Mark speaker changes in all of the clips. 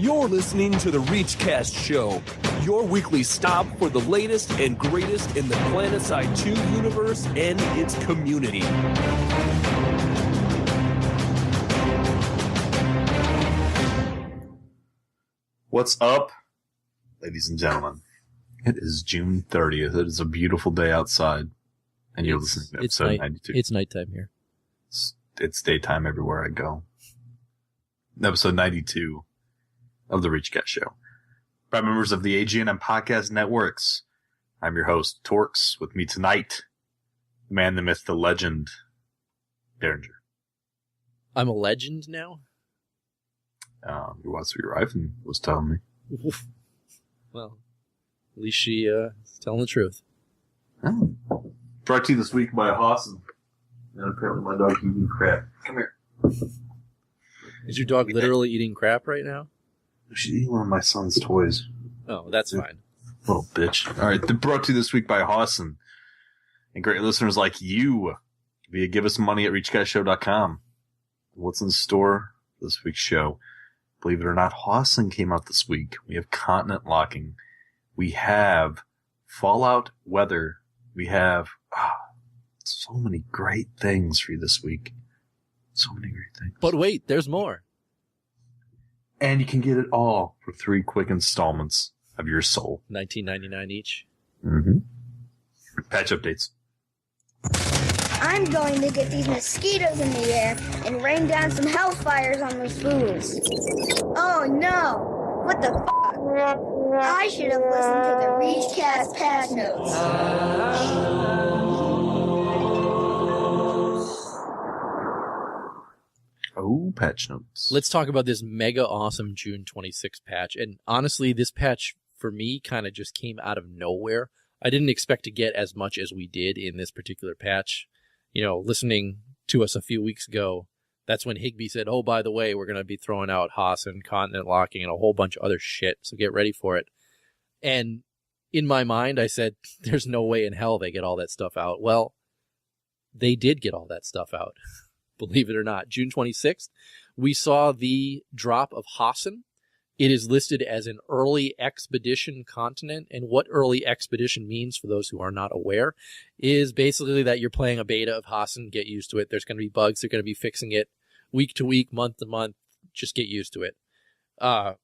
Speaker 1: You're listening to the ReachCast show, your weekly stop for the latest and greatest in the PlanetSide 2 universe and its community.
Speaker 2: What's up, ladies and gentlemen? It is June 30th. It is a beautiful day outside, and you're listening to episode 92.
Speaker 3: It's nighttime here.
Speaker 2: It's daytime everywhere I go. Episode 92 of the ReachCast show. By members of the AGN and Podcast Networks. I'm your host, Torkz. With me tonight, the man, the myth, the legend, Deringer.
Speaker 3: I'm a legend now?
Speaker 2: Your wife was telling me.
Speaker 3: Well, at least she is telling the truth.
Speaker 2: Oh. Brought to you this week by Hossin. And apparently my dog eating crap. Come here.
Speaker 3: Is your dog literally eating crap right now?
Speaker 2: She's eating one of my son's toys.
Speaker 3: Oh, that's fine.
Speaker 2: Little bitch. All right, brought to you this week by Hossin. And great listeners like you via give us money at reachcastshow.com. What's in store for this week's show? Believe it or not, Hossin came out this week. We have continent locking. We have Fallout weather. We have so many great things for you this week. So many great things.
Speaker 3: But wait, there's more.
Speaker 2: And you can get it all for 3 quick installments of your soul.
Speaker 3: $19.99 each.
Speaker 2: Mm-hmm. Patch updates.
Speaker 4: I'm going to get these mosquitoes in the air and rain down some hellfires on those fools. Oh no! What the fuck? I should have listened to the ReachCast patch notes.
Speaker 2: Oh, patch notes.
Speaker 3: Let's talk about this mega awesome June 26th patch. And honestly, this patch for me kind of just came out of nowhere. I didn't expect to get as much as we did in this particular patch. You know, listening to us a few weeks ago, that's when Higby said, oh, by the way, we're going to be throwing out Hossin, continent locking, and a whole bunch of other shit, so get ready for it. And in my mind, I said, there's no way in hell they get all that stuff out. Well, they did get all that stuff out. Believe it or not. June 26th, we saw the drop of Hossin. It is listed as an early expedition continent, and what early expedition means, for those who are not aware, is basically that you're playing a beta of Hossin. Get used to it. There's going to be bugs. They're going to be fixing it week to week, month to month. Just get used to it. I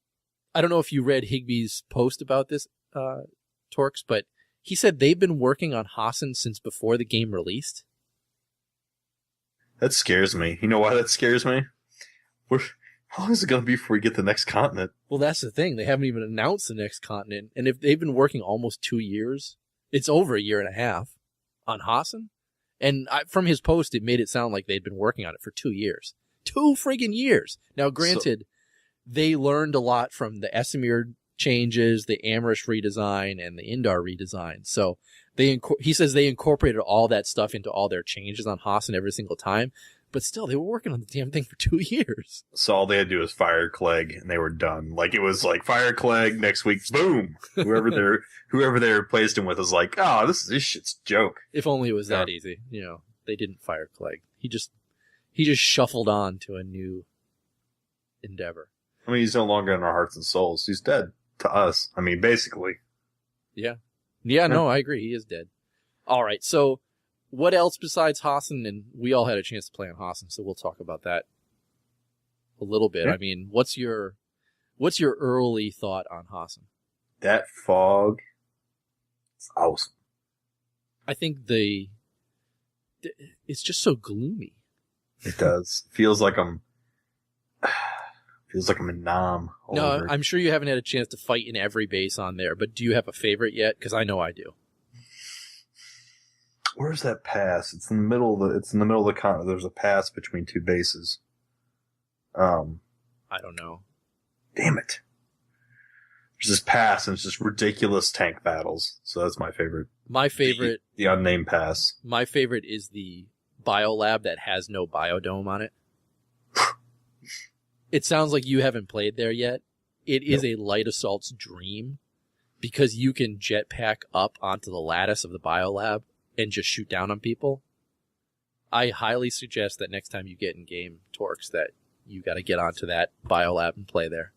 Speaker 3: don't know if you read Higby's post about this, Torkz, but he said they've been working on Hossin since before the game released.
Speaker 2: That scares me. You know why that scares me? How long is it going to be before we get the next continent?
Speaker 3: Well, that's the thing. They haven't even announced the next continent. And if they've been working almost 2 years, it's over a year and a half on Hossin. And from his post, it made it sound like they'd been working on it for 2 years. 2 friggin' years. Now, granted, they learned a lot from the Esamir changes, the Amrish redesign, and the Indar redesign. So he says they incorporated all that stuff into all their changes on Hossin every single time. But still, they were working on the damn thing for 2 years.
Speaker 2: So all they had to do was fire Clegg, and they were done. Like, it was like, fire Clegg, next week, boom! Whoever they replaced him with was like, oh, this shit's a joke.
Speaker 3: If only it was that easy. You know, they didn't fire Clegg. He just shuffled on to a new endeavor.
Speaker 2: I mean, he's no longer in our hearts and souls. He's dead to us. I mean, basically.
Speaker 3: Yeah, no, I agree. He is dead. All right, so what else besides Hossin? And we all had a chance to play on Hossin, so we'll talk about that a little bit. Yeah. I mean, what's your early thought on Hossin?
Speaker 2: That fog, it's awesome.
Speaker 3: I think it's just so gloomy.
Speaker 2: It does. Feels like I'm in Nam.
Speaker 3: No, I'm sure you haven't had a chance to fight in every base on there, but do you have a favorite yet? Because I know I do.
Speaker 2: Where's that pass? It's in the middle of the continent. There's a pass between 2 bases.
Speaker 3: I don't know.
Speaker 2: Damn it. There's this pass, and it's just ridiculous tank battles. So that's my favorite.
Speaker 3: My favorite.
Speaker 2: The unnamed pass.
Speaker 3: My favorite is the biolab that has no biodome on it. It sounds like you haven't played there yet. It is a light assault's dream because you can jetpack up onto the lattice of the biolab and just shoot down on people. I highly suggest that next time you get in game, Torkz, that you got to get onto that biolab and play there.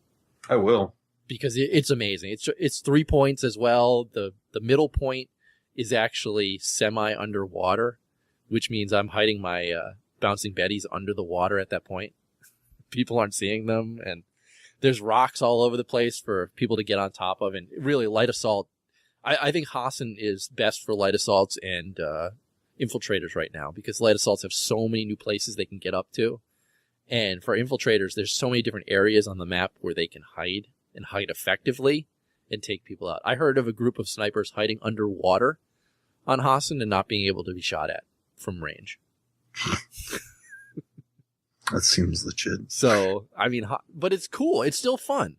Speaker 2: I will.
Speaker 3: Because it's amazing. It's 3 points as well. The middle point is actually semi-underwater, which means I'm hiding my bouncing betties under the water at that point. People aren't seeing them, and there's rocks all over the place for people to get on top of, and really light assault. I think Hossin is best for light assaults and infiltrators right now, because light assaults have so many new places they can get up to. And for infiltrators, there's so many different areas on the map where they can hide and hide effectively and take people out. I heard of a group of snipers hiding underwater on Hossin and not being able to be shot at from range.
Speaker 2: That seems legit.
Speaker 3: So, I mean, but it's cool. It's still fun.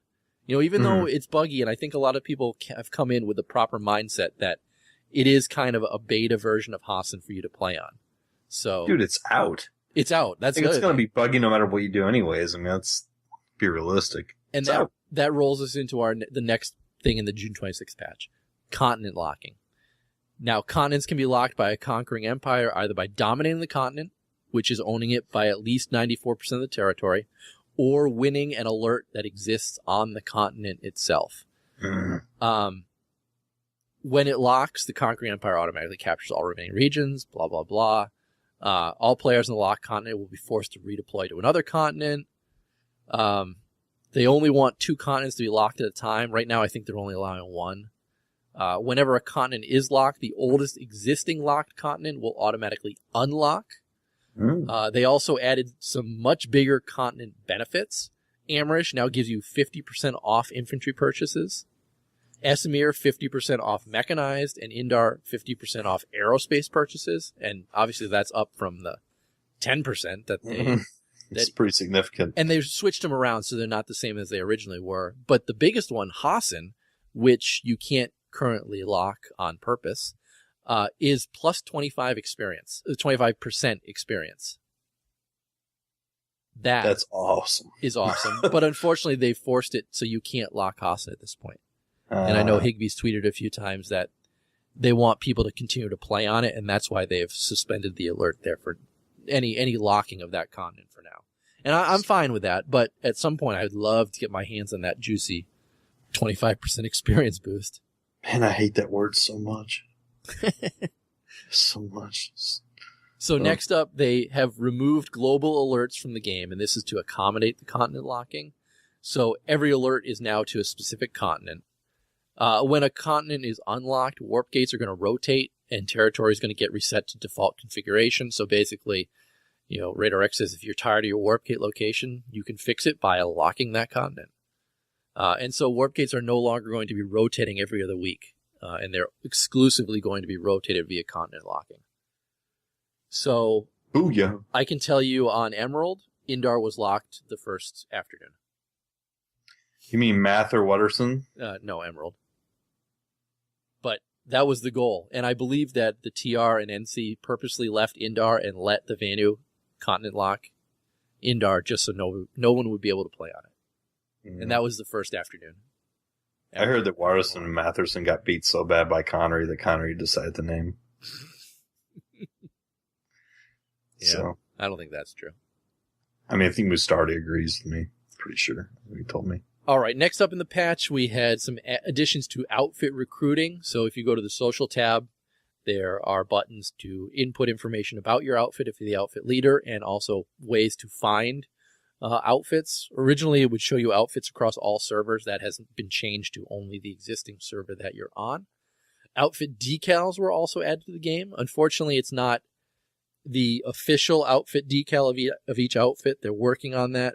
Speaker 3: You know, even though it's buggy, and I think a lot of people have come in with the proper mindset that it is kind of a beta version of Hossin for you to play on. So,
Speaker 2: dude, it's out.
Speaker 3: It's out. That's
Speaker 2: I think
Speaker 3: good.
Speaker 2: It's going to be buggy no matter what you do anyways. I mean, let's be realistic.
Speaker 3: And that rolls us into the next thing in the June 26th patch, continent locking. Now, continents can be locked by a conquering empire, either by dominating the continent, which is owning it by at least 94% of the territory, or winning an alert that exists on the continent itself. When it locks, the conquering empire automatically captures all remaining regions, blah, blah, blah. All players in the locked continent will be forced to redeploy to another continent. They only want 2 continents to be locked at a time. Right now, I think they're only allowing 1. Whenever a continent is locked, the oldest existing locked continent will automatically unlock. They also added some much bigger continent benefits. Amrish now gives you 50% off infantry purchases. Esamir, 50% off mechanized, and Indar, 50% off aerospace purchases. And obviously that's up from the 10% that they...
Speaker 2: It's pretty significant.
Speaker 3: And they've switched them around so they're not the same as they originally were. But the biggest one, Hossin, which you can't currently lock on purpose, is plus 25 experience, 25% experience.
Speaker 2: That's awesome.
Speaker 3: Is awesome. But unfortunately, they've forced it so you can't lock Hossin at this point. And I know Higby's tweeted a few times that they want people to continue to play on it, and that's why they've suspended the alert there for any locking of that continent for now. And I'm fine with that, but at some point I'd love to get my hands on that juicy 25% experience boost.
Speaker 2: Man, I hate that word so much. So much.
Speaker 3: So next up, they have removed global alerts from the game, and this is to accommodate the continent locking. So every alert is now to a specific continent. When a continent is unlocked, warp gates are going to rotate, and territory is going to get reset to default configuration. So basically, you know, Radar X says if you're tired of your warp gate location, you can fix it by locking that continent. And so warp gates are no longer going to be rotating every other week, and they're exclusively going to be rotated via continent locking. So,
Speaker 2: booyah.
Speaker 3: I can tell you on Emerald, Indar was locked the first afternoon.
Speaker 2: You mean Mather Watterson?
Speaker 3: No, Emerald. But that was the goal, and I believe that the TR and NC purposely left Indar and let the Vanu continent lock Indar just so no one would be able to play on it. And that was the first afternoon.
Speaker 2: I heard that Watterson and Matherson got beat so bad by Connery that Connery decided to name.
Speaker 3: Yeah,
Speaker 2: so
Speaker 3: I don't think that's true.
Speaker 2: I mean, I think Mustardi agrees with me. Pretty sure. He told me.
Speaker 3: All right, next up in the patch, we had some additions to outfit recruiting. So if you go to the social tab, there are buttons to input information about your outfit if you're the outfit leader, and also ways to find outfits. Originally, it would show you outfits across all servers. That has been changed to only the existing server that you're on. Outfit decals were also added to the game. Unfortunately, it's not the official outfit decal of each outfit. They're working on that.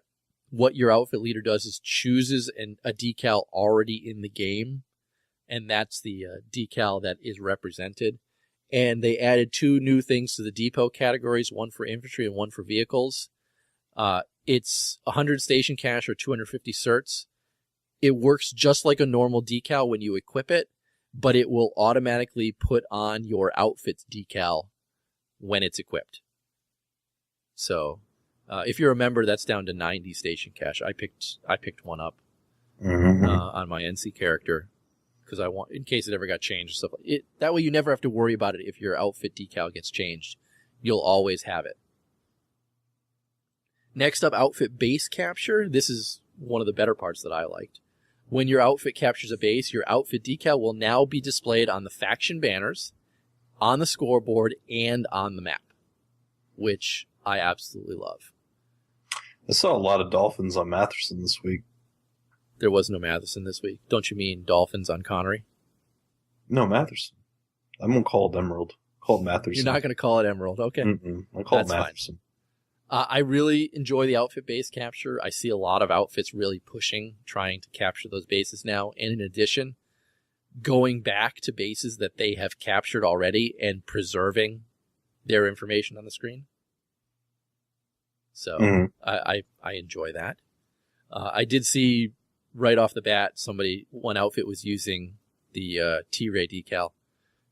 Speaker 3: What your outfit leader does is chooses a decal already in the game, and that's the decal that is represented. And they added 2 new things to the depot categories, one for infantry and one for vehicles. It's 100 station cash or 250 certs. It works just like a normal decal when you equip it, but it will automatically put on your outfit's decal when it's equipped. So if you're a member, that's down to 90 station cash. I picked one up on my NC character because I want, in case it ever got changed or stuff. That way you never have to worry about it if your outfit decal gets changed. You'll always have it. Next up, outfit base capture. This is one of the better parts that I liked. When your outfit captures a base, your outfit decal will now be displayed on the faction banners, on the scoreboard, and on the map, which I absolutely love.
Speaker 2: I saw a lot of dolphins on Matherson this week.
Speaker 3: There was no Matherson this week. Don't you mean dolphins on Connery?
Speaker 2: No, Matherson. I won't call it Emerald. Call it Matherson.
Speaker 3: You're not going to call it Emerald. Okay.
Speaker 2: I call it
Speaker 3: That's
Speaker 2: Matherson.
Speaker 3: I really enjoy the outfit base capture. I see a lot of outfits really pushing, trying to capture those bases now. And in addition, going back to bases that they have captured already and preserving their information on the screen. So I enjoy that. I did see right off the bat one outfit was using the T-Ray decal.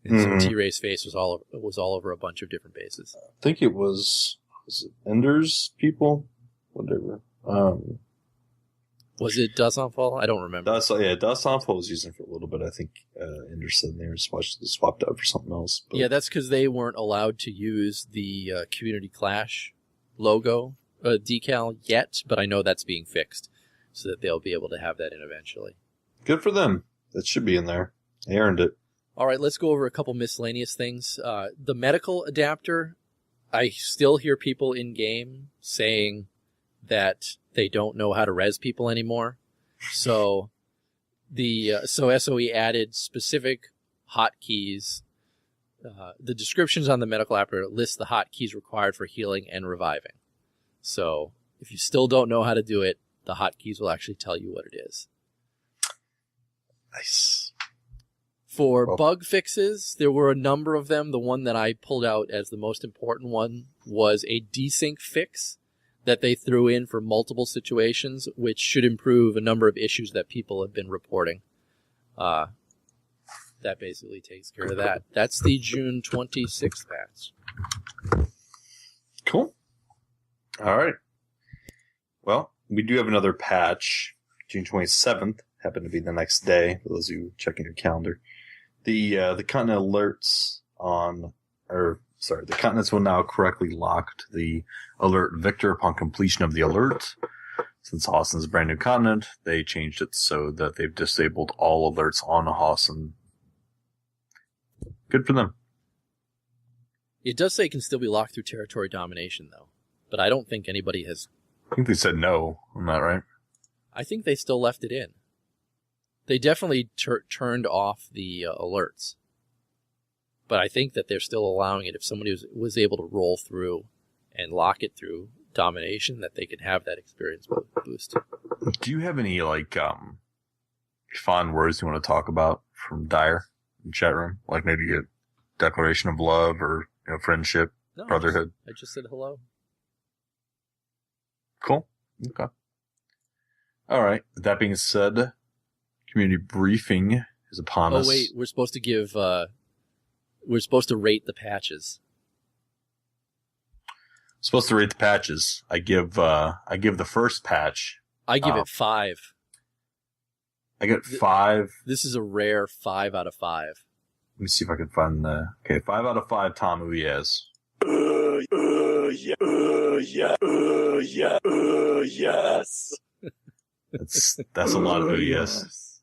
Speaker 3: And so T-Ray's face was all over a bunch of different bases.
Speaker 2: I think it was it Ender's people? Whatever.
Speaker 3: Was it Dasonfall? I don't remember.
Speaker 2: Dasonfall was using it for a little bit. I think Ender said they were swapped out for something else. But.
Speaker 3: Yeah, that's because they weren't allowed to use the Community Clash logo decal yet, but I know that's being fixed so that they'll be able to have that in eventually.
Speaker 2: Good for them. That should be in there. They earned it.
Speaker 3: All right, let's go over a couple miscellaneous things. The medical adapter, I still hear people in-game saying that they don't know how to res people anymore. So SOE added specific hotkeys. The descriptions on the medical adapter list the hotkeys required for healing and reviving. So if you still don't know how to do it, the hotkeys will actually tell you what it is.
Speaker 2: Nice.
Speaker 3: For bug fixes, there were a number of them. The one that I pulled out as the most important one was a desync fix that they threw in for multiple situations, which should improve a number of issues that people have been reporting. That basically takes care of that. That's the June 26th patch.
Speaker 2: Cool. All right. Well, we do have another patch. June 27th happened to be the next day, for those of you checking your calendar. The continent alerts the continents will now correctly lock to the alert victor upon completion of the alert. Since Hossin's a brand new continent, they changed it so that they've disabled all alerts on Hossin. Good for them.
Speaker 3: It does say it can still be locked through territory domination, though. But I don't think anybody has...
Speaker 2: I think they said no. Am I right?
Speaker 3: I think they still left it in. They definitely turned off the alerts. But I think that they're still allowing it if somebody was able to roll through and lock it through domination, that they could have that experience boost.
Speaker 2: Do you have any, fond words you want to talk about from Dyer in the chat room? Like maybe a declaration of love or friendship, brotherhood?
Speaker 3: I just said hello.
Speaker 2: Cool. Okay. All right. With that being said, community briefing is upon us.
Speaker 3: Oh, wait. We're supposed to give... We're supposed to rate the patches.
Speaker 2: Supposed to rate the patches. I give the first patch.
Speaker 3: I give it 5.
Speaker 2: I get 5.
Speaker 3: This is a rare 5 out of 5.
Speaker 2: Let me see if I can find the... Okay, 5 out of 5 Tom Uyez.
Speaker 1: Yes.
Speaker 2: That's a lot of Uyez.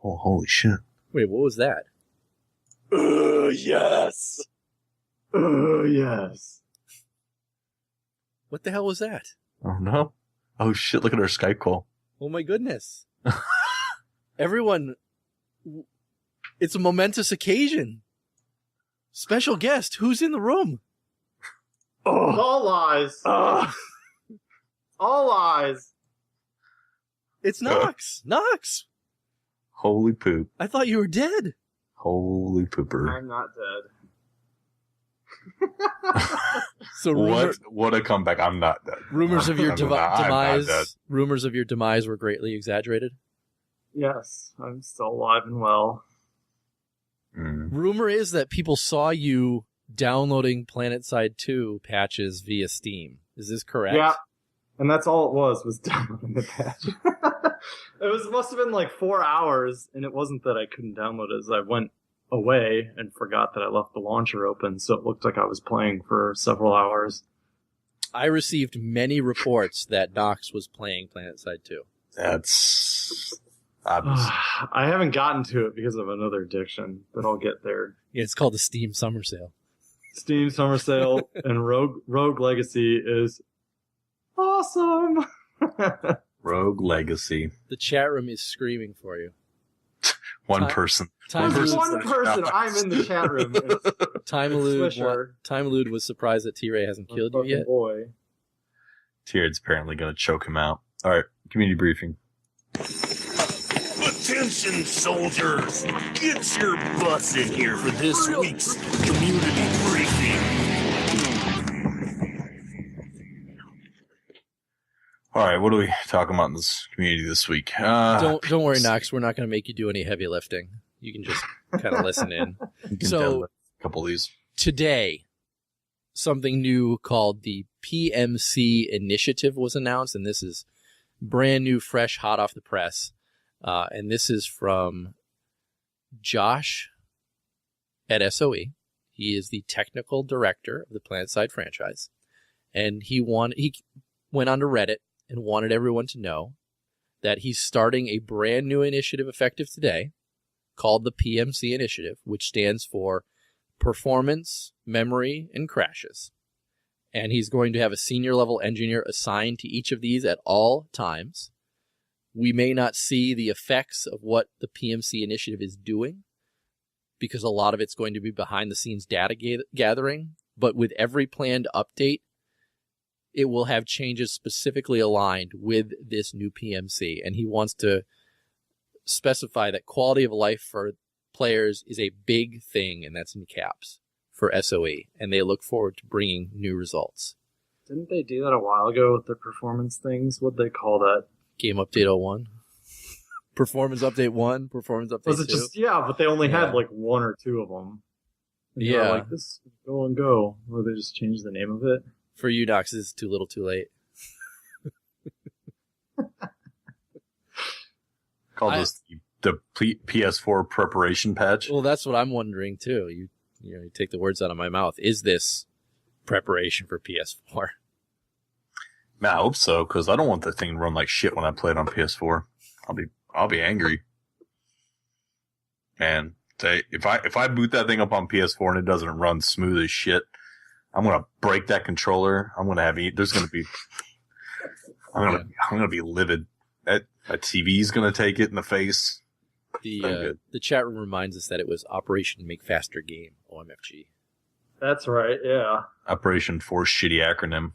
Speaker 2: Oh, holy shit.
Speaker 3: Wait, what was that?
Speaker 1: Yes.
Speaker 2: Yes.
Speaker 3: What the hell was that?
Speaker 2: Oh, no. Oh, shit, look at our Skype call.
Speaker 3: Oh, my goodness. Everyone, it's a momentous occasion. Special guest, who's in the room?
Speaker 5: Oh. All lies. All lies.
Speaker 3: It's Knox. Knox.
Speaker 2: Holy poop.
Speaker 3: I thought you were dead.
Speaker 2: Holy pooper.
Speaker 5: I'm not dead.
Speaker 3: So
Speaker 2: what a comeback. I'm not dead.
Speaker 3: Rumors of your
Speaker 2: I'm not dead.
Speaker 3: Rumors of your demise were greatly exaggerated.
Speaker 5: Yes, I'm still alive and well.
Speaker 3: Rumor is that people saw you downloading PlanetSide 2 patches via Steam. Is this correct?
Speaker 5: Yeah, and that's all it was downloading the patch. It must have been like 4 hours, and it wasn't that I couldn't download it, as I went away and forgot that I left the launcher open, so it looked like I was playing for several hours.
Speaker 3: I received many reports that Knox was playing PlanetSide 2.
Speaker 2: That's Obviously.
Speaker 5: I haven't gotten to it because of another addiction, but I'll get there.
Speaker 3: Yeah, it's called the Steam Summer Sale.
Speaker 5: Steam Summer Sale and Rogue Legacy is awesome.
Speaker 2: Rogue Legacy.
Speaker 3: The chat room is screaming for you.
Speaker 2: One person.
Speaker 3: Time
Speaker 5: There's
Speaker 3: Elude-
Speaker 5: one person. I'm in the chat room.
Speaker 3: Time Elude
Speaker 5: Swisher.
Speaker 3: Time Elude was surprised that T-Ray hasn't killed you yet.
Speaker 5: Boy.
Speaker 2: Tiered's apparently going to choke him out. All right, community briefing.
Speaker 1: Attention, soldiers! Get your butts in here for this week's community briefing.
Speaker 2: All right, what are we talking about in this community this week?
Speaker 3: Don't worry, Knox. We're not going to make you do any heavy lifting. You can just kind of listen in.
Speaker 2: You can
Speaker 3: So-
Speaker 2: download a couple of these.
Speaker 3: Today, something new called the PMC Initiative was announced, and this is brand new, fresh, hot off the press. And this is from Josh at SOE. He is the technical director of the PlanetSide franchise. And he went on to Reddit and wanted everyone to know that he's starting a brand new initiative effective today called the PMC Initiative, which stands for Performance, Memory, and Crashes. And he's going to have a senior level engineer assigned to each of these at all times. We may not see the effects of what the PMC Initiative is doing because a lot of it's going to be behind the scenes data gathering. But with every planned update, it will have changes specifically aligned with this new PMC. And he wants to specify that quality of life for players is a big thing, and that's in caps, for SOE. And they look forward to bringing new results.
Speaker 5: Didn't they do that a while ago with their performance things? What'd they call that?
Speaker 3: Game Update 01. Performance Update 1, Performance Update 2.
Speaker 5: Was it just, yeah, but they only
Speaker 3: Yeah.
Speaker 5: had like one or two of them. And they were
Speaker 3: Yeah.
Speaker 5: like, this go and go. Or they just changed the name of it.
Speaker 3: For you, Docs, this is too little too late.
Speaker 2: Call this the PS4 preparation patch.
Speaker 3: Well, that's what I'm wondering, too. You take the words out of my mouth. Is this preparation for PS4?
Speaker 2: Man, I hope so, because I don't want that thing to run like shit when I play it on PS4. I'll be angry. Man, if I boot that thing up on PS4 and it doesn't run smooth as shit, I'm gonna break that controller. I'm gonna have I'm gonna be livid. My TV's gonna take it in the face.
Speaker 3: The chat room reminds us that it was Operation Make Faster Game, OMFG.
Speaker 5: That's right, yeah.
Speaker 2: Operation Force Shitty acronym.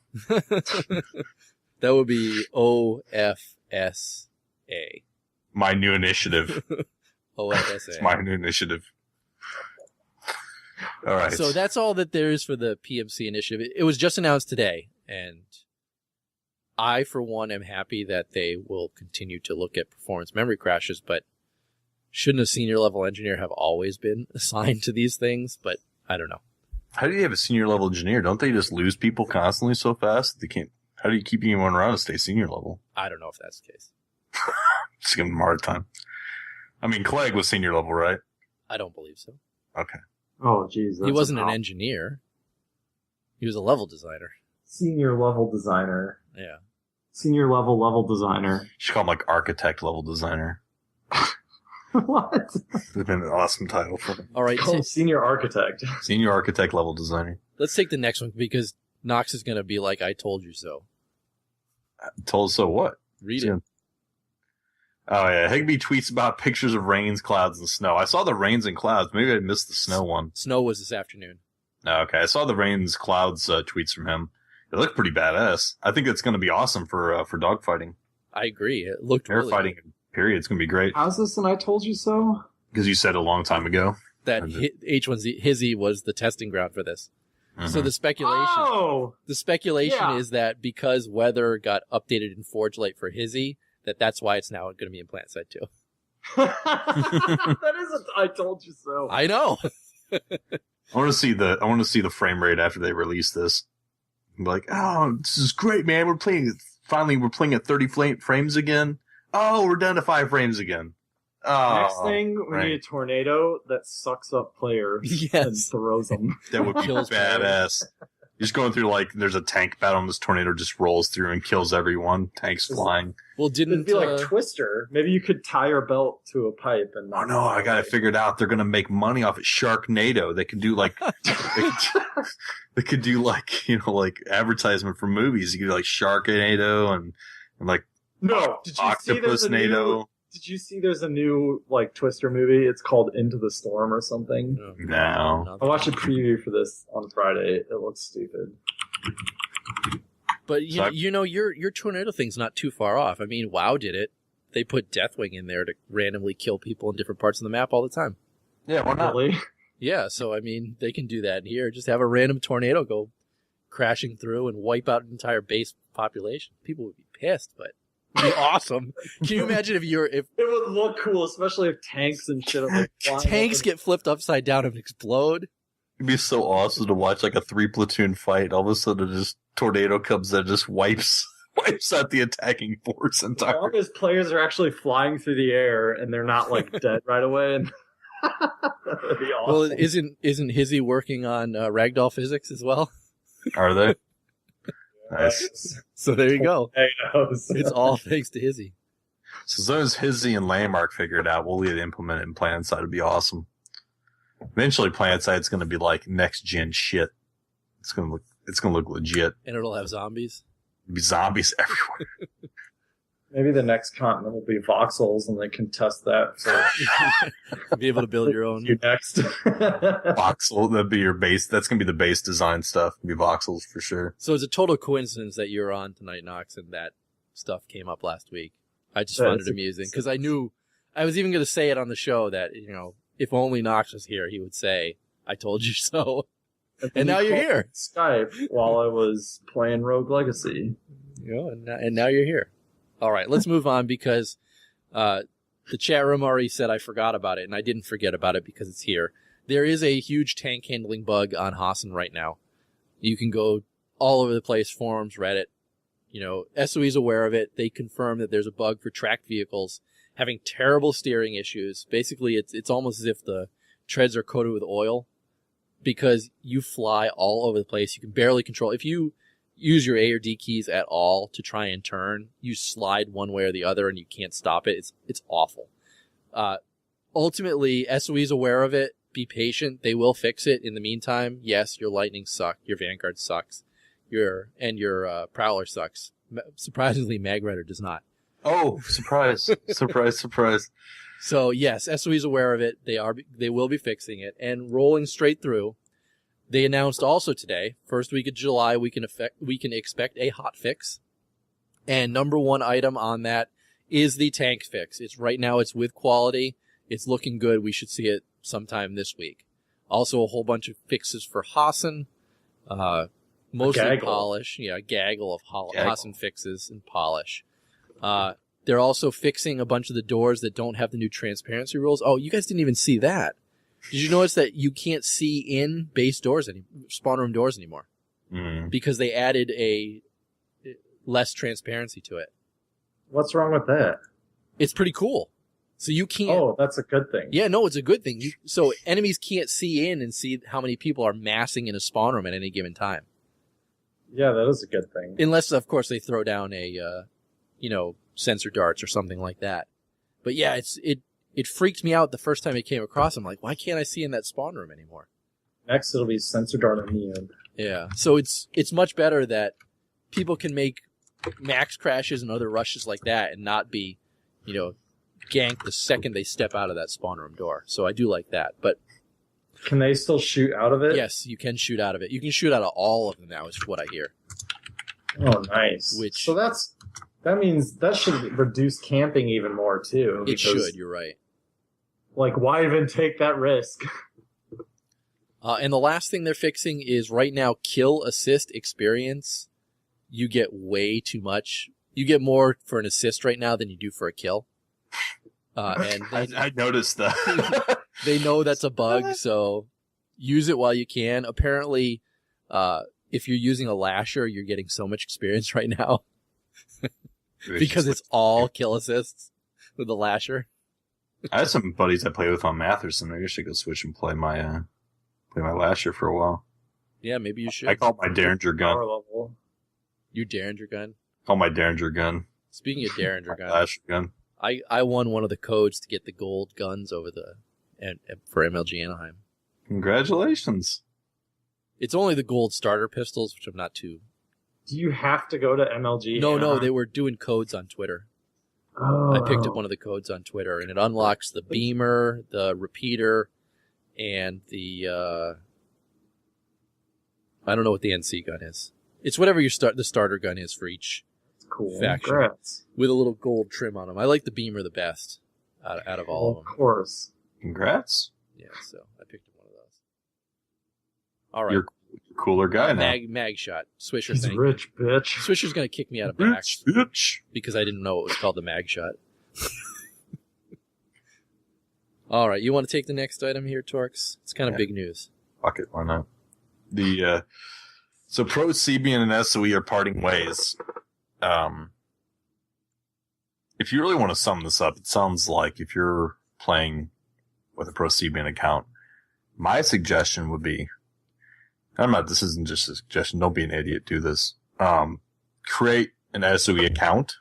Speaker 3: That would be OFSA.
Speaker 2: My new initiative.
Speaker 3: OFSA.
Speaker 2: It's my new initiative. All right.
Speaker 3: So that's all that there is for the PMC Initiative. It was just announced today, and I, for one, am happy that they will continue to look at performance memory crashes, but shouldn't a senior level engineer have always been assigned to these things? But I don't know.
Speaker 2: How do you have a senior level engineer? Don't they just lose people constantly so fast? They can't. How do you keep anyone around to stay senior level?
Speaker 3: I don't know if that's the case.
Speaker 2: Just give them a hard time. I mean, Clegg was senior level, right?
Speaker 3: I don't believe so.
Speaker 2: Okay.
Speaker 5: Oh, geez.
Speaker 3: He wasn't an engineer. He was a level designer.
Speaker 5: Senior level designer.
Speaker 3: Yeah.
Speaker 5: Senior level designer.
Speaker 2: You should call him like architect level designer.
Speaker 5: What?
Speaker 2: Would have been an awesome title for him.
Speaker 3: All right.
Speaker 5: Call him senior architect.
Speaker 2: Senior architect level designer.
Speaker 3: Let's take the next one because Knox is going to be like, I told you so.
Speaker 2: Told us so what?
Speaker 3: Read it.
Speaker 2: Oh yeah, Higby tweets about pictures of rains, clouds, and snow. I saw the rains and clouds. Maybe I missed the snow one.
Speaker 3: Snow was this afternoon.
Speaker 2: No, okay. I saw the rains, clouds tweets from him. It looked pretty badass. I think it's going to be awesome for dogfighting.
Speaker 3: I agree. It looked
Speaker 2: Air
Speaker 3: really
Speaker 2: fighting,
Speaker 3: good.
Speaker 2: period. It's going to be great.
Speaker 5: How's this and I told you so?
Speaker 2: Because you said it a long time ago.
Speaker 3: That H1Z Hizzy was the testing ground for this.
Speaker 2: Mhm.
Speaker 3: So the speculation
Speaker 5: Yeah.
Speaker 3: is that because weather got updated in Forge Light for Hizzy, that's why it's now going to be in PlanetSide 2.
Speaker 5: That isn't I told you so.
Speaker 3: I know.
Speaker 2: I want to see the frame rate after they release this. I'm like, oh, this is great, man. We're playing at 30 frames again. Oh, we're down to 5 frames again. Oh,
Speaker 5: Next thing, we need a tornado that sucks up players and
Speaker 3: Yes.
Speaker 5: throws them.
Speaker 2: That would be
Speaker 3: Kills
Speaker 2: badass. You're just going through, like, there's a tank battle and this tornado just rolls through and kills everyone. Tanks flying.
Speaker 3: Well,
Speaker 5: It'd be like Twister. Maybe you could tie your belt to a pipe and.
Speaker 2: Oh no, I got it figured out. They're gonna make money off it. Sharknado. They could do like, they could do like, you know, like advertisement for movies. You could do like Sharknado and like
Speaker 5: no. Did you
Speaker 2: Octopus NATO.
Speaker 5: Did you see there's a new like Twister movie? It's called Into the Storm or something.
Speaker 2: No.
Speaker 5: I watched a preview for this on Friday. It looks stupid.
Speaker 3: But you know your tornado thing's not too far off. I mean, WoW did it. They put Deathwing in there to randomly kill people in different parts of the map all the time.
Speaker 2: Yeah, why not?
Speaker 5: Really?
Speaker 3: Yeah, so I mean, they can do that here. Just have a random tornado go crashing through and wipe out an entire base population. People would be pissed, but it'd be awesome. Can you imagine if
Speaker 5: it would look cool, especially if tanks and shit are like flying
Speaker 3: tanks get flipped upside down and explode?
Speaker 2: It'd be so awesome to watch like a 3-platoon fight. All of a sudden, just tornado comes that just wipes out the attacking force
Speaker 5: As long as players are actually flying through the air and they're not like dead right away. And that'd be awesome.
Speaker 3: Well, isn't Hizzy working on ragdoll physics as well?
Speaker 2: Are they? Nice.
Speaker 3: So there you go.
Speaker 5: Potatoes.
Speaker 3: It's all thanks to Hizzy.
Speaker 2: So as long as Hizzy and Landmark figure it out, we'll either implement it in PlanetSide. It'd be awesome. Eventually, PlanetSide's going to be like next gen shit. It's going to look legit.
Speaker 3: And it'll have zombies.
Speaker 2: It'll be zombies everywhere.
Speaker 5: Maybe the next continent will be voxels, and they can test that. For
Speaker 3: be able to build your own.
Speaker 5: You next.
Speaker 2: Voxel, that'd be your base. That's going to be the base design stuff. It'll be voxels for sure.
Speaker 3: So it's a total coincidence that you're on tonight, Knox, and that stuff came up last week. I just found it amusing because I knew I was even going to say it on the show that, you know, if only Knox was here, he would say, "I told you so." And now you're here.
Speaker 5: Skype while I was playing Rogue Legacy.
Speaker 3: You know, and now you're here. All right, let's move on because the chat room already said I forgot about it, and I didn't forget about it because it's here. There is a huge tank handling bug on Hossin right now. You can go all over the place, forums, Reddit. You know, SOE's aware of it. They confirm that there's a bug for tracked vehicles having terrible steering issues. Basically, it's almost as if the treads are coated with oil because you fly all over the place. You can barely control. If you use your A or D keys at all to try and turn, you slide one way or the other and you can't stop it. It's awful. Ultimately, SOE's aware of it. Be patient. They will fix it. In the meantime, yes, your Lightning sucks. Your Vanguard sucks. Your Prowler sucks. Surprisingly, Magrider does not.
Speaker 2: Oh, surprise. Surprise.
Speaker 3: So yes, SOE's aware of it. They will be fixing it. And rolling straight through, they announced also today, first week of July, we can expect a hotfix. And number one item on that is the tank fix. Right now it's with quality. It's looking good. We should see it sometime this week. Also a whole bunch of fixes for Hossin. Mostly polish. Yeah, a gaggle of Hossin fixes and polish. They're also fixing a bunch of the doors that don't have the new transparency rules. Oh, you guys didn't even see that. Did you notice that you can't see in base doors spawn room doors anymore? Because they added a less transparency to it.
Speaker 5: What's wrong with that?
Speaker 3: It's pretty cool. So you can't.
Speaker 5: Oh, that's a good thing.
Speaker 3: Yeah, no, it's a good thing. So enemies can't see in and see how many people are massing in a spawn room at any given time.
Speaker 5: Yeah, that is a good thing.
Speaker 3: Unless, of course, they throw down a, sensor darts or something like that. But yeah, it freaked me out the first time it came across. I'm like, why can't I see in that spawn room anymore?
Speaker 5: Next, it'll be sensor dart immune.
Speaker 3: Yeah, so it's much better that people can make max crashes and other rushes like that and not be, ganked the second they step out of that spawn room door. So I do like that. But
Speaker 5: can they still shoot out of it?
Speaker 3: Yes, you can shoot out of it. You can shoot out of all of them now, is what I hear.
Speaker 5: Oh, nice. So that means that should reduce camping even more too.
Speaker 3: It should. You're right.
Speaker 5: Like, why even take that risk?
Speaker 3: And the last thing they're fixing is right now kill assist experience. You get way too much. You get more for an assist right now than you do for a kill. And
Speaker 2: I noticed that.
Speaker 3: They know that's a bug, so use it while you can. Apparently, if you're using a lasher, you're getting so much experience right now because it's all kill assists with the lasher.
Speaker 2: I have some buddies I play with on Matherson. Maybe I should go switch and play my lasher for a while.
Speaker 3: Yeah, maybe you should.
Speaker 2: I call my Derringer gun.
Speaker 5: Power level.
Speaker 3: You Derringer gun?
Speaker 2: Call my Derringer gun.
Speaker 3: Speaking of Derringer gun,
Speaker 2: Flash gun.
Speaker 3: I won one of the codes to get the gold guns over for MLG Anaheim.
Speaker 2: Congratulations.
Speaker 3: It's only the gold starter pistols, which I'm not too...
Speaker 5: Do you have to go to MLG?
Speaker 3: No, they were doing codes on Twitter.
Speaker 5: Oh.
Speaker 3: I picked up one of the codes on Twitter, and it unlocks the beamer, the repeater, and the... I don't know what the NC gun is. It's whatever the starter gun is for each
Speaker 5: Cool.
Speaker 3: faction.
Speaker 5: Congrats.
Speaker 3: With a little gold trim on them. I like the beamer the best out of all of them.
Speaker 5: Of course.
Speaker 2: Congrats.
Speaker 3: Yeah, so I picked up one of those. All right.
Speaker 2: You're a cooler guy now.
Speaker 3: Mag shot. Swisher
Speaker 5: He's
Speaker 3: thing.
Speaker 5: rich, bitch.
Speaker 3: Swisher's going to kick me out of backs
Speaker 2: Bitch.
Speaker 3: because I didn't know it was called the mag shot. All right, you want to take the next item here, Torkz? It's kind of big news.
Speaker 2: Fuck it, why not? So Pro Sebian and SOE are parting ways. If you really want to sum this up, it sounds like if you're playing with a Pro Sebian account, my suggestion would be, this isn't just a suggestion, don't be an idiot, do this. Create an SOE account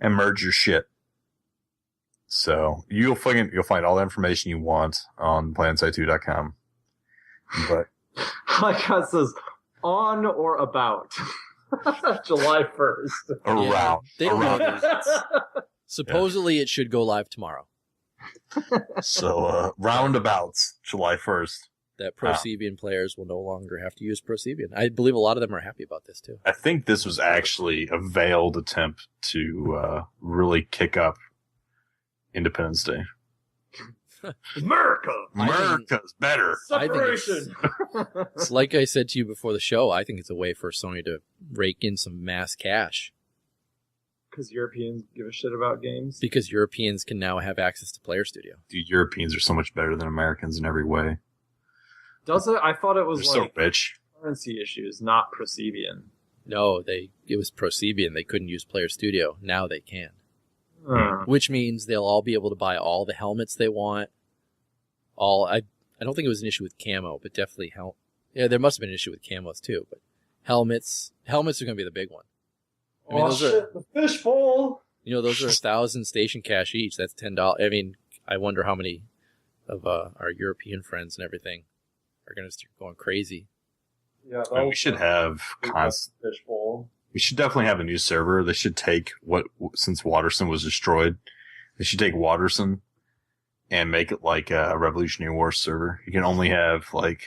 Speaker 2: and merge your shit. So you'll find all the information you want on planside2.com. But
Speaker 5: Like God says, on or about July 1st.
Speaker 2: around.
Speaker 3: They don't know
Speaker 2: around.
Speaker 3: this. Supposedly it should go live tomorrow.
Speaker 2: So roundabouts, July 1st.
Speaker 3: That Prosebian players will no longer have to use Prosebian. I believe a lot of them are happy about this too.
Speaker 2: I think this was actually a veiled attempt to really kick up Independence Day.
Speaker 5: America!
Speaker 2: America's better.
Speaker 5: Separation!
Speaker 3: It's like I said to you before the show, I think it's a way for Sony to rake in some mass cash.
Speaker 5: Because Europeans give a shit about games?
Speaker 3: Because Europeans can now have access to Player Studio.
Speaker 2: Dude, Europeans are so much better than Americans in every way.
Speaker 5: Does it? I thought it was
Speaker 2: They're
Speaker 5: like
Speaker 2: so rich.
Speaker 5: currency issues, not Prosebian.
Speaker 3: No, it was Prosebian. They couldn't use Player Studio. Now they can.
Speaker 5: Uh,
Speaker 3: Which means they'll all be able to buy all the helmets they want. I don't think it was an issue with camo, but definitely yeah, there must have been an issue with camos too, but helmets are going to be the big one. I mean,
Speaker 5: the fishbowl!
Speaker 3: those are 1,000 station cash each. That's $10. I mean, I wonder how many of our European friends and everything are going to start going crazy.
Speaker 5: Yeah,
Speaker 2: I mean, we should have
Speaker 5: fishbowl.
Speaker 2: We should definitely have a new server. They should take since Waterson was destroyed, they should take Waterson and make it like a Revolutionary War server. You can only have like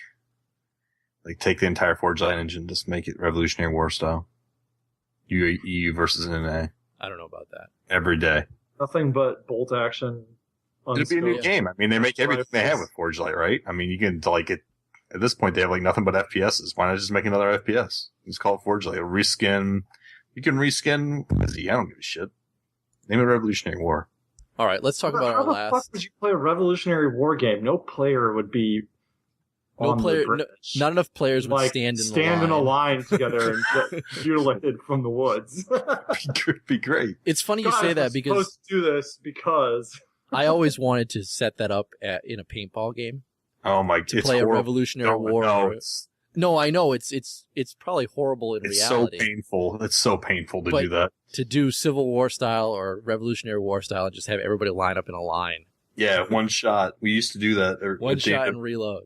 Speaker 2: take the entire Forge Line engine, just make it Revolutionary War style. EU versus NA.
Speaker 3: I don't know about that.
Speaker 2: Every day.
Speaker 5: Nothing but bolt action.
Speaker 2: It'd be a new
Speaker 5: unscoped.
Speaker 2: game. I mean, they make everything they have with Forge Light, right? I mean, you can at this point, they have like nothing but FPSs. Why not just make another FPS? Just call it Forge Light. Reskin. You can reskin. I don't give a shit. Name it Revolutionary War.
Speaker 3: All right, let's talk about our
Speaker 5: How the
Speaker 3: last.
Speaker 5: fuck would you play a Revolutionary War game? No player would be.
Speaker 3: No
Speaker 5: on the
Speaker 3: player,
Speaker 5: bridge.
Speaker 3: not enough players would
Speaker 5: like
Speaker 3: stand
Speaker 5: in a line together and get mutilated from the woods.
Speaker 2: It'd be great.
Speaker 3: It's funny you
Speaker 5: God,
Speaker 3: say
Speaker 5: we're
Speaker 3: that because
Speaker 5: supposed to do this because
Speaker 3: I always wanted to set that up in a paintball game
Speaker 2: Oh my!
Speaker 3: to
Speaker 2: It's
Speaker 3: play
Speaker 2: horrible.
Speaker 3: a Revolutionary War.
Speaker 2: No, it's
Speaker 3: No, I know it's probably horrible in reality.
Speaker 2: so painful. It's so painful to
Speaker 3: But-
Speaker 2: do that.
Speaker 3: To do Civil War style or Revolutionary War style and just have everybody line up in a line,
Speaker 2: Yeah, one shot. We used to do that.
Speaker 3: one
Speaker 2: at the
Speaker 3: shot
Speaker 2: end
Speaker 3: and reload.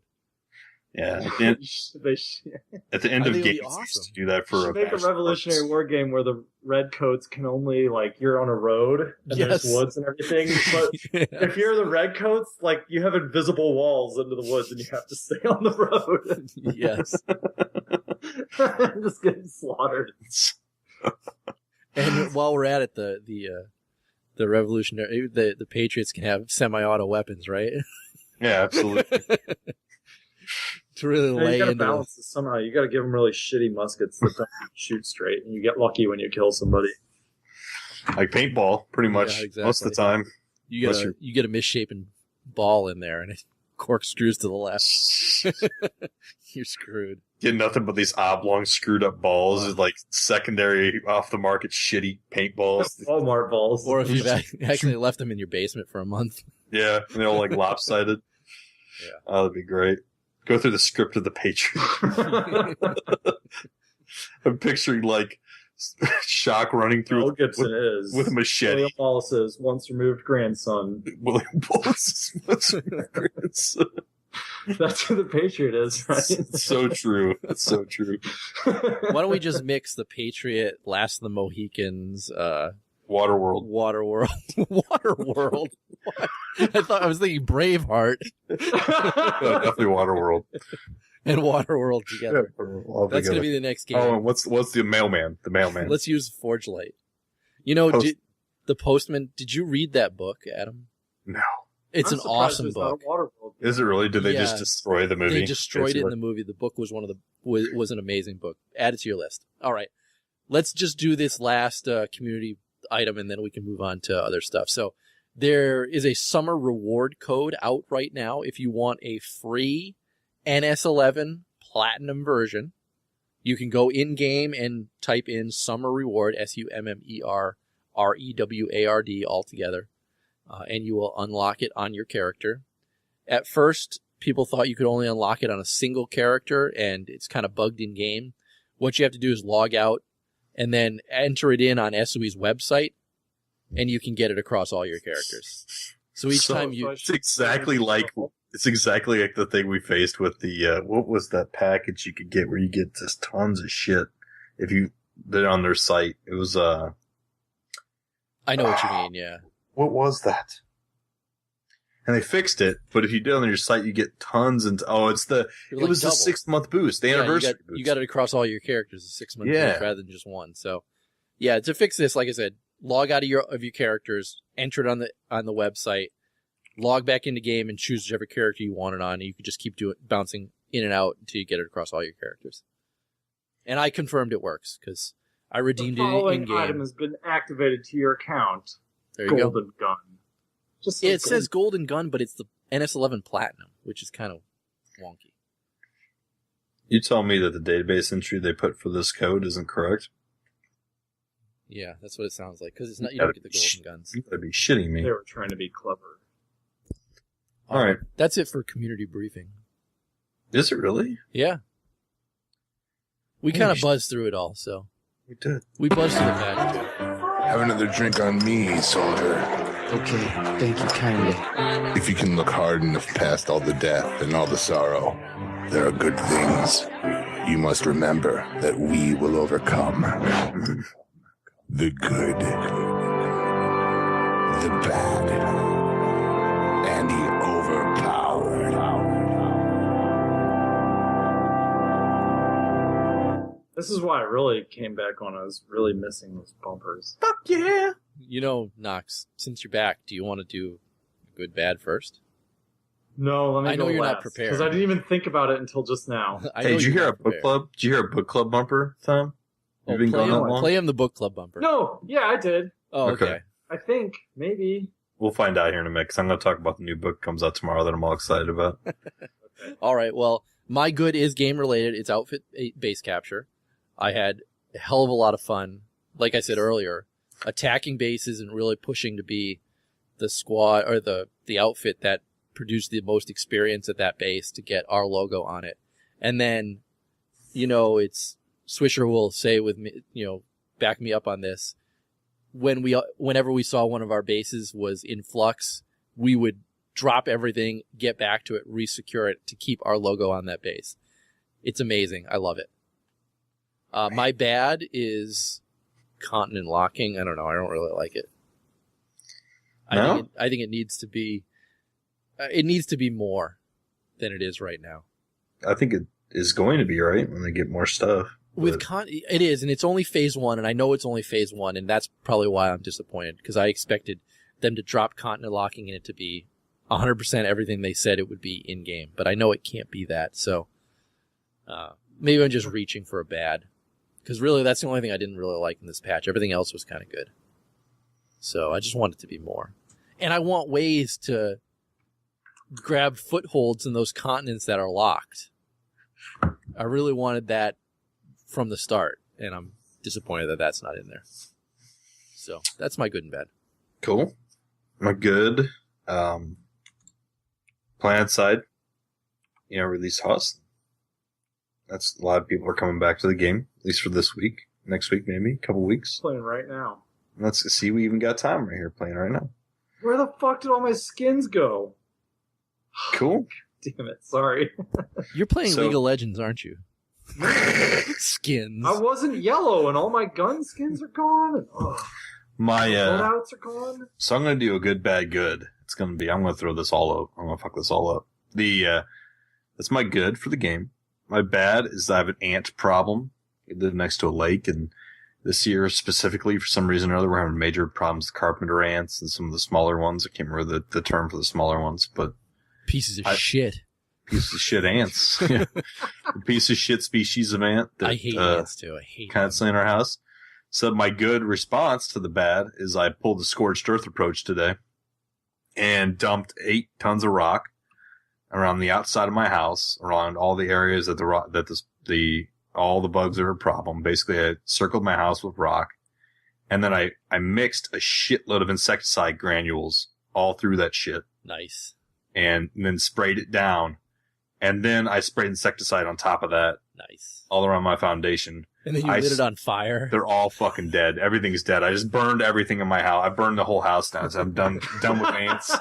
Speaker 2: yeah,
Speaker 5: they should
Speaker 2: at the end
Speaker 3: I
Speaker 2: of
Speaker 3: think
Speaker 2: games,
Speaker 3: it'd be
Speaker 2: we used
Speaker 3: awesome.
Speaker 2: to do that for
Speaker 5: make a Revolutionary War game where the redcoats can only you're on a road and
Speaker 3: Yes.
Speaker 5: there's woods and everything. But if you're the redcoats, you have invisible walls into the woods and you have to stay on the road.
Speaker 3: Yes.
Speaker 5: Just getting slaughtered.
Speaker 3: And while we're at it, the Revolutionary, the Patriots can have semi-auto weapons, right?
Speaker 2: Yeah, absolutely.
Speaker 3: To really
Speaker 5: You
Speaker 3: lay
Speaker 5: gotta
Speaker 3: into
Speaker 5: balance this somehow. You gotta give them really shitty muskets that don't shoot straight, and you get lucky when you kill somebody.
Speaker 2: Like paintball, pretty much
Speaker 3: Yeah,
Speaker 2: most of the time.
Speaker 3: you get a misshapen ball in there, and it corkscrews to the left. You're screwed.
Speaker 2: Get nothing but these oblong, screwed up balls, like secondary, off the market, shitty paintballs.
Speaker 5: Walmart balls.
Speaker 3: Or if you've actually left them in your basement for a month.
Speaker 2: Yeah, and they're all like lopsided.
Speaker 3: Yeah.
Speaker 2: Oh, that'd be great. Go through the script of the Patriot. I'm picturing like Shock running through
Speaker 5: Mel Gibson is
Speaker 2: with a machete.
Speaker 5: William Wallace's once removed grandson.
Speaker 2: William Wallace's once removed grandson.
Speaker 5: That's who the Patriot is, right?
Speaker 2: It's so true. It's so true.
Speaker 3: Why don't we just mix the Patriot, Last of the Mohicans,
Speaker 2: Waterworld.
Speaker 3: Waterworld. What? I was thinking Braveheart
Speaker 2: No, definitely Waterworld.
Speaker 3: and Waterworld together. That's going to be the next game.
Speaker 2: Oh, and what's the mailman? The mailman.
Speaker 3: Let's use Forge Light. You know, The Postman, did you read that book, Adam?
Speaker 2: No.
Speaker 3: It's
Speaker 5: I'm
Speaker 3: an
Speaker 5: surprised
Speaker 3: awesome
Speaker 5: it's not a
Speaker 3: book.
Speaker 5: Waterworld.
Speaker 2: Is it really? Did they
Speaker 3: Yeah.
Speaker 2: just destroy the movie?
Speaker 3: They destroyed it in the movie. The book was was an amazing book. Add it to your list. All right. Let's just do this last community item, and then we can move on to other stuff. So there is a summer reward code out right now if you want a free NS11 Platinum version. You can go in-game and type in summer reward, SUMMERREWARD all together, and you will unlock it on your character. At first, people thought you could only unlock it on a single character, and it's kind of bugged in-game. What you have to do is log out and then enter it in on SUE's website, and you can get it across all your characters. So each time you...
Speaker 2: It's exactly like the thing we faced with the, what was that package you could get where you get just tons of shit if you did it on their site? It was,
Speaker 3: I know what you mean, yeah.
Speaker 2: What was that? And they fixed it, but if you do it on your site, you get tons and it was the
Speaker 3: double.
Speaker 2: 6-month boost, the anniversary boost.
Speaker 3: You got it across all your characters, a 6-month boost rather than just one. So, yeah, to fix this, like I said, log out of your characters, enter it on the website, log back into game, and choose whichever character you want it on. And you can just keep bouncing in and out until you get it across all your characters. And I confirmed it works because I redeemed it in
Speaker 5: The following
Speaker 3: game.
Speaker 5: item has been activated to your account.
Speaker 3: There you
Speaker 5: Golden gun. Just
Speaker 3: It says Golden Gun, but it's the NS11 Platinum, which is kind of wonky.
Speaker 2: You tell me that the database entry they put for this code isn't correct?
Speaker 3: Yeah, that's what it sounds like because it's not. You don't get the Golden Guns.
Speaker 2: You gotta be shitting me.
Speaker 5: They were trying to be clever.
Speaker 2: All right.
Speaker 3: That's it for community briefing.
Speaker 2: Is it really?
Speaker 3: Yeah. We kind of buzzed through it all, so.
Speaker 2: We did.
Speaker 3: We buzzed through the patch, too.
Speaker 6: Have another drink on me, soldier.
Speaker 7: Okay, thank you kindly.
Speaker 6: If you can look hard enough past all the death and all the sorrow, there are good things. You must remember that we will overcome. The good, the bad, and the overpowered.
Speaker 5: This is why I really came back on. I was really missing those bumpers.
Speaker 2: Fuck yeah!
Speaker 3: You know, Knox, since you're back, do you want to do good, bad first?
Speaker 5: No, let me
Speaker 3: I know
Speaker 5: go
Speaker 3: you're not
Speaker 5: last,
Speaker 3: prepared.
Speaker 5: because I didn't even think about it until just now.
Speaker 2: Hey, did you hear a book club? Did you hear a book club bumper, Tom? You've been going that long?
Speaker 3: Play him the book club bumper.
Speaker 5: No, yeah, I did.
Speaker 3: Oh, okay.
Speaker 2: Okay.
Speaker 5: I think, maybe.
Speaker 2: We'll find out here in a minute, because I'm going to talk about the new book that comes out tomorrow that I'm all excited about.
Speaker 3: All right, well, my good is game-related. It's outfit base capture. I had a hell of a lot of fun. Like I said earlier, attacking bases and really pushing to be the squad or the outfit that produced the most experience at that base to get our logo on it. And then, you know, it's Swisher will say with me, you know, back me up on this. Whenever we saw one of our bases was in flux, we would drop everything, get back to it, resecure it to keep our logo on that base. It's amazing. I love it. My bad is continent locking. I don't know. I don't really like it.
Speaker 2: No?
Speaker 3: I think it needs to be. It needs to be more than it is right now.
Speaker 2: I think it is going to be, right, when they get more stuff.
Speaker 3: It is, and it's only phase 1, and I know it's only phase 1, and that's probably why I'm disappointed, because I expected them to drop continent locking and it to be 100% everything they said it would be in-game, but I know it can't be that, so maybe I'm just reaching for a bad, because really that's the only thing I didn't really like in this patch. Everything else was kind of good. So I just want it to be more. And I want ways to grab footholds in those continents that are locked. I really wanted that from the start, and I'm disappointed that that's not in there. So that's my good and bad.
Speaker 2: Cool. My good. ANTside. release Hossin. That's a lot of people are coming back to the game, at least for this week. Next week, maybe a couple weeks.
Speaker 5: Playing right now.
Speaker 2: Let's see. We even got time right here playing right now.
Speaker 5: Where the fuck did all my skins go?
Speaker 2: Cool.
Speaker 5: Damn it! Sorry.
Speaker 3: You're playing League of Legends, aren't you? Skins.
Speaker 5: I wasn't yellow, and all my gun skins are gone. And,
Speaker 2: my
Speaker 5: loadouts are gone.
Speaker 2: So I'm gonna do a good, bad, good. It's gonna be. I'm gonna throw this all up. I'm gonna fuck this all up. That's my good for the game. My bad is I have an ant problem. I live next to a lake, and this year specifically, for some reason or other, we're having major problems with carpenter ants and some of the smaller ones. I can't remember the term for the smaller ones, but
Speaker 3: pieces of shit.
Speaker 2: Pieces of shit ants. A piece of shit species of ant. That,
Speaker 3: I hate ants too. I hate
Speaker 2: constantly in our house. So my good response to the bad is I pulled the scorched earth approach today and dumped 8 tons of rock around the outside of my house, around all the areas that all the bugs are a problem. Basically, I circled my house with rock, and then I mixed a shitload of insecticide granules all through that shit.
Speaker 3: Nice.
Speaker 2: And then sprayed it down, and then I sprayed insecticide on top of that.
Speaker 3: Nice.
Speaker 2: All around my foundation.
Speaker 3: And then you lit it on fire.
Speaker 2: They're all fucking dead. Everything's dead. I just burned everything in my house. I burned the whole house down. So I'm done with ants.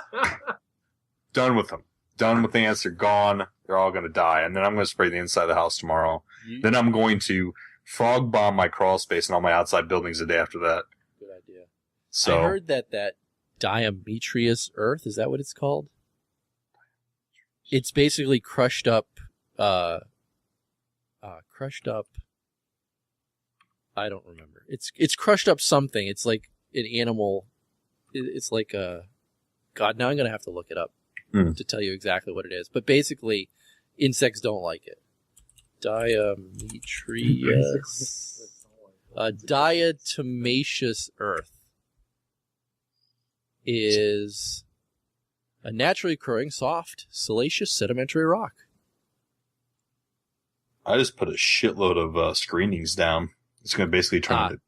Speaker 2: Done with them. Done with ants. They're gone. They're all going to die. And then I'm going to spray the inside of the house tomorrow. Then I'm going to fog bomb my crawl space and all my outside buildings the day after that.
Speaker 3: Good idea.
Speaker 2: So
Speaker 3: I heard that diametrious earth, is that what it's called? It's basically crushed up, I don't remember. It's crushed up something. It's like an animal. It's like God, now I'm going to have to look it up to tell you exactly what it is. But basically, insects don't like it. Diatomaceous earth is a naturally occurring, soft, siliceous, sedimentary rock.
Speaker 2: I just put a shitload of screenings down. It's going to basically turn into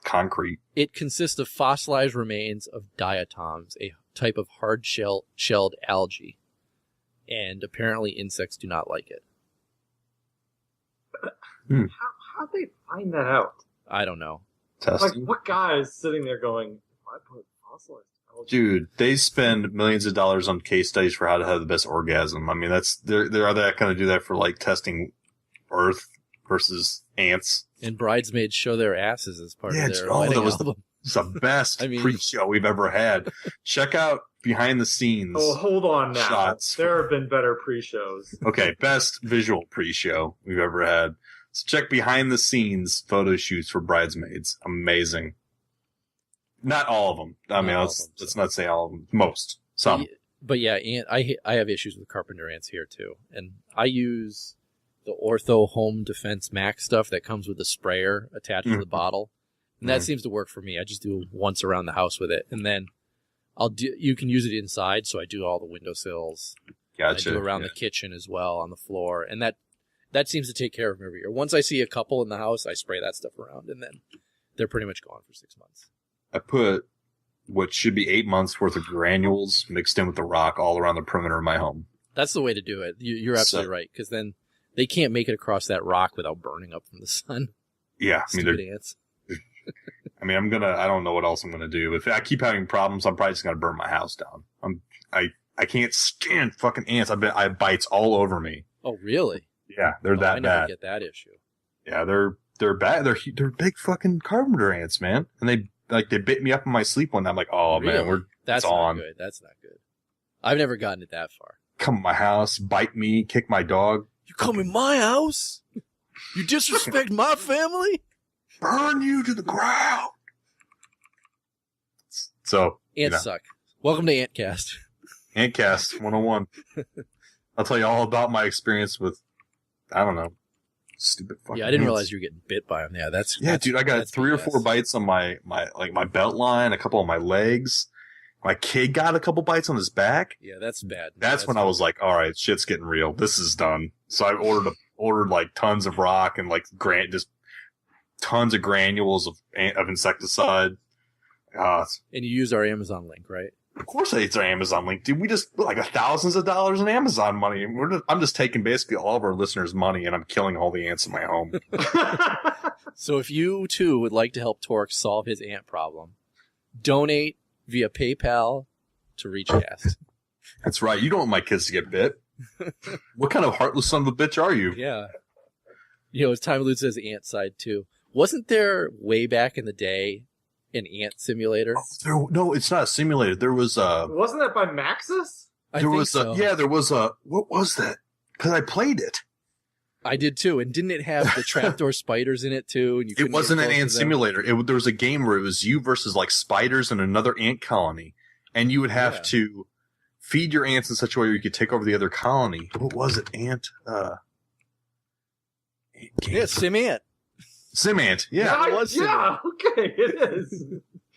Speaker 2: concrete.
Speaker 3: It consists of fossilized remains of diatoms, a type of hard-shelled algae. And apparently insects do not like it.
Speaker 5: How'd they find that out?
Speaker 3: I don't know.
Speaker 2: Testing.
Speaker 5: Like, what guy is sitting there going, I put fossilized algae?
Speaker 2: Dude, they spend millions of dollars on case studies for how to have the best orgasm. I mean, they're that kind of do that for like testing Earth versus ants.
Speaker 3: And bridesmaids show their asses as part of their
Speaker 2: that
Speaker 3: wedding
Speaker 2: was
Speaker 3: album.
Speaker 2: the best pre-show we've ever had. Check out behind the scenes.
Speaker 5: Oh, hold on now.
Speaker 2: Shots.
Speaker 5: There have been better pre-shows.
Speaker 2: Okay, best visual pre-show we've ever had. So check behind the scenes photo shoots for bridesmaids. Amazing. Not all of them. I mean, let's not say all of them. Most. Some.
Speaker 3: But yeah, I have issues with carpenter ants here too. And I use the Ortho Home Defense Max stuff that comes with the sprayer attached to the bottle. And that seems to work for me. I just do once around the house with it. And then you can use it inside, so I do all the windowsills.
Speaker 2: Gotcha.
Speaker 3: I do around the kitchen as well, on the floor. And that seems to take care of them every year. Once I see a couple in the house, I spray that stuff around, and then they're pretty much gone for 6 months.
Speaker 2: I put what should be 8 months worth of granules mixed in with the rock all around the perimeter of my home.
Speaker 3: That's the way to do it. You're absolutely right, because then they can't make it across that rock without burning up from the sun.
Speaker 2: Yeah,
Speaker 3: Stupid ants.
Speaker 2: I mean, I don't know what else I'm gonna do. If I keep having problems, I'm probably just gonna burn my house down. I can't stand fucking ants. I have bites all over me.
Speaker 3: Oh, really?
Speaker 2: Yeah, they're that
Speaker 3: I never
Speaker 2: bad.
Speaker 3: get that issue.
Speaker 2: Yeah, they're bad. They're big fucking carpenter ants, man. And they bit me up in my sleep one night. I'm like, oh
Speaker 3: Really?
Speaker 2: man,
Speaker 3: That's
Speaker 2: it's on.
Speaker 3: not good. That's not good. I've never gotten it that far.
Speaker 2: Come to my house, bite me, kick my dog.
Speaker 3: You come in my house? You disrespect my family?
Speaker 2: Burn you to the ground. So
Speaker 3: Ants suck. Welcome to ANTcast.
Speaker 2: ANTcast 101. I'll tell you all about my experience with, I don't know, stupid fucking
Speaker 3: Yeah, I didn't
Speaker 2: ants.
Speaker 3: realize you were getting bit by them. Yeah,
Speaker 2: dude, I got 3 or 4 bites on my belt line, a couple on my legs. My kid got a couple bites on his back.
Speaker 3: Yeah, that's bad.
Speaker 2: That's when I was like, all right, shit's getting real. This is done. So I ordered like tons of rock and like just tons of granules of insecticide.
Speaker 3: And you use our Amazon link, right?
Speaker 2: Of course I ate our Amazon link, dude. We just like thousands of dollars in Amazon money. I'm just taking basically all of our listeners' money, and I'm killing all the ants in my home.
Speaker 3: So if you, too, would like to help Torkz solve his ant problem, donate via PayPal to ReachCast.
Speaker 2: That's right. You don't want my kids to get bit. What kind of heartless son of a bitch are you?
Speaker 3: Yeah. You know, as Time Elude says, ANTside, too. Wasn't there, way back in the day, an ant simulator?
Speaker 2: No, it's not a simulator. There was
Speaker 5: Wasn't that by Maxis?
Speaker 2: there was what was that? Because I played it.
Speaker 3: I did too, and didn't it have the trapdoor spiders in it too? And you
Speaker 2: It wasn't an ant simulator. There was a game where it was you versus like spiders and another ant colony, and you would have to feed your ants in such a way where you could take over the other colony. What was it? Ant game.
Speaker 3: Yeah, SimAnt.
Speaker 2: SimAnt. Yeah,
Speaker 3: it was
Speaker 5: yeah. Okay, it is.